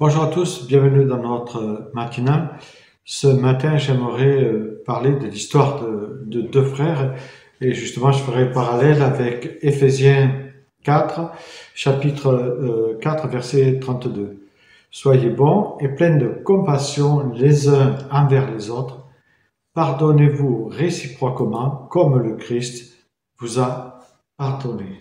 Bonjour à tous, bienvenue dans notre matinale. Ce matin, j'aimerais parler de l'histoire de deux frères et justement, je ferai le parallèle avec Éphésiens 4, chapitre 4, verset 32. Soyez bons et pleins de compassion les uns envers les autres. Pardonnez-vous réciproquement comme le Christ vous a pardonné.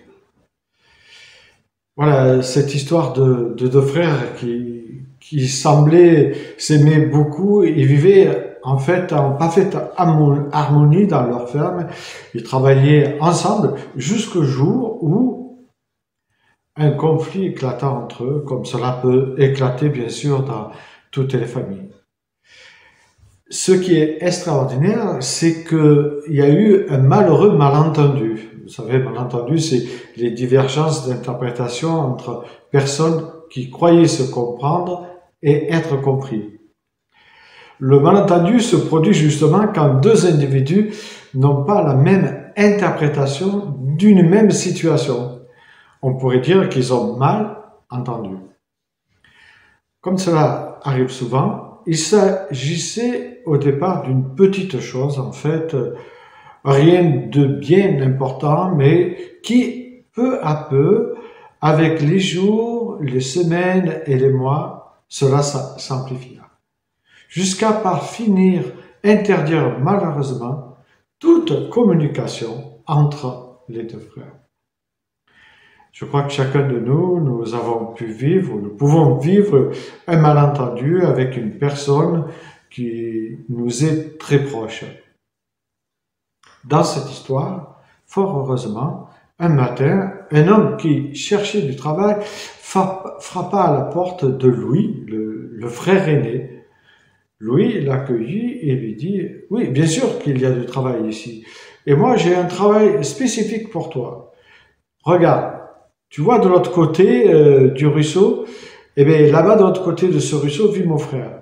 Voilà, cette histoire de deux frères qui semblaient s'aimer beaucoup et vivaient en fait en parfaite harmonie dans leur ferme. Ils travaillaient ensemble jusqu'au jour où un conflit éclata entre eux, comme cela peut éclater bien sûr dans toutes les familles. Ce qui est extraordinaire, c'est qu'il y a eu un malheureux malentendu. Vous savez, malentendu, c'est les divergences d'interprétation entre personnes qui croyaient se comprendre et être compris. Le malentendu se produit justement quand deux individus n'ont pas la même interprétation d'une même situation. On pourrait dire qu'ils ont mal entendu. Comme cela arrive souvent, il s'agissait au départ d'une petite chose, en fait, rien de bien important, mais qui, peu à peu, avec les jours, les semaines et les mois, cela s'amplifia. Jusqu'à par finir interdire malheureusement toute communication entre les deux frères. Je crois que chacun de nous avons pu vivre, nous pouvons vivre un malentendu avec une personne qui nous est très proche. Dans cette histoire, fort heureusement, un matin, un homme qui cherchait du travail frappa à la porte de Louis, le frère aîné. Louis l'accueillit et lui dit « Oui, bien sûr qu'il y a du travail ici. Et moi, j'ai un travail spécifique pour toi. Regarde. Tu vois de l'autre côté du ruisseau, eh bien là-bas de l'autre côté de ce ruisseau vit mon frère.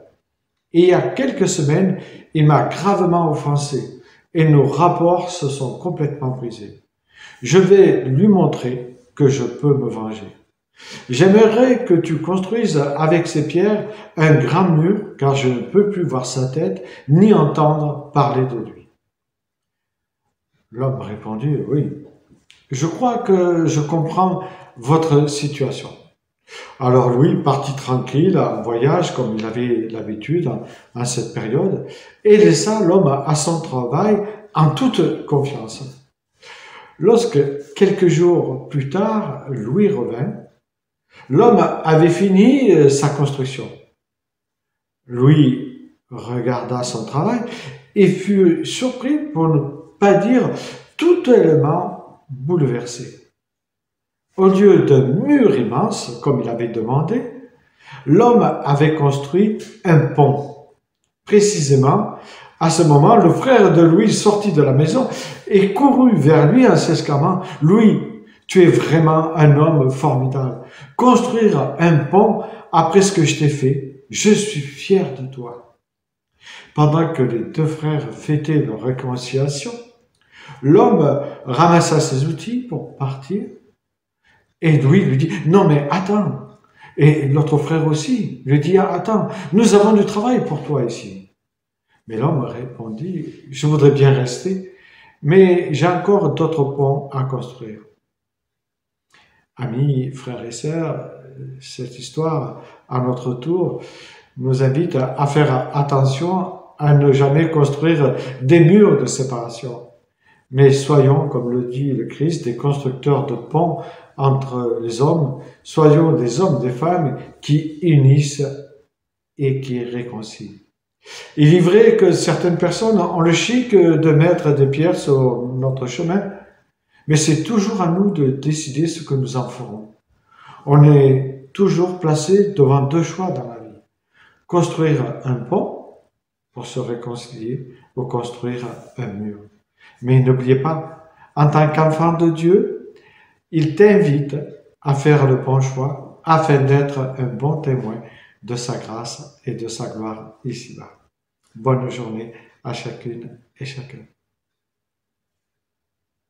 Et il y a quelques semaines, il m'a gravement offensé et nos rapports se sont complètement brisés. Je vais lui montrer que je peux me venger. J'aimerais que tu construises avec ces pierres un grand mur car je ne peux plus voir sa tête ni entendre parler de lui. » L'homme répondit « Oui. Je crois que je comprends votre situation. » Alors Louis partit tranquille en voyage comme il avait l'habitude en cette période et laissa l'homme à son travail en toute confiance. Lorsque quelques jours plus tard, Louis revint, l'homme avait fini sa construction. Louis regarda son travail et fut surpris pour ne pas dire totalement bouleversé. Au lieu d'un mur immense, comme il avait demandé, l'homme avait construit un pont. Précisément, à ce moment, le frère de Louis sortit de la maison et courut vers lui en s'exclamant « Louis, tu es vraiment un homme formidable. Construire un pont après ce que je t'ai fait, je suis fier de toi. » Pendant que les deux frères fêtaient leur réconciliation, l'homme ramassa ses outils pour partir et Louis lui dit « Non mais attends !» Et l'autre frère aussi lui dit « Attends, nous avons du travail pour toi ici. » Mais l'homme répondit « Je voudrais bien rester, mais j'ai encore d'autres ponts à construire. » Amis, frères et sœurs, cette histoire, à notre tour, nous invite à faire attention à ne jamais construire des murs de séparation. Mais soyons, comme le dit le Christ, des constructeurs de ponts entre les hommes. Soyons des hommes, des femmes qui unissent et qui réconcilient. Il est vrai que certaines personnes ont le chic de mettre des pierres sur notre chemin, mais c'est toujours à nous de décider ce que nous en ferons. On est toujours placé devant deux choix dans la vie. Construire un pont pour se réconcilier ou construire un mur. Mais n'oubliez pas, en tant qu'enfant de Dieu, il t'invite à faire le bon choix afin d'être un bon témoin de sa grâce et de sa gloire ici-bas. Bonne journée à chacune et chacun.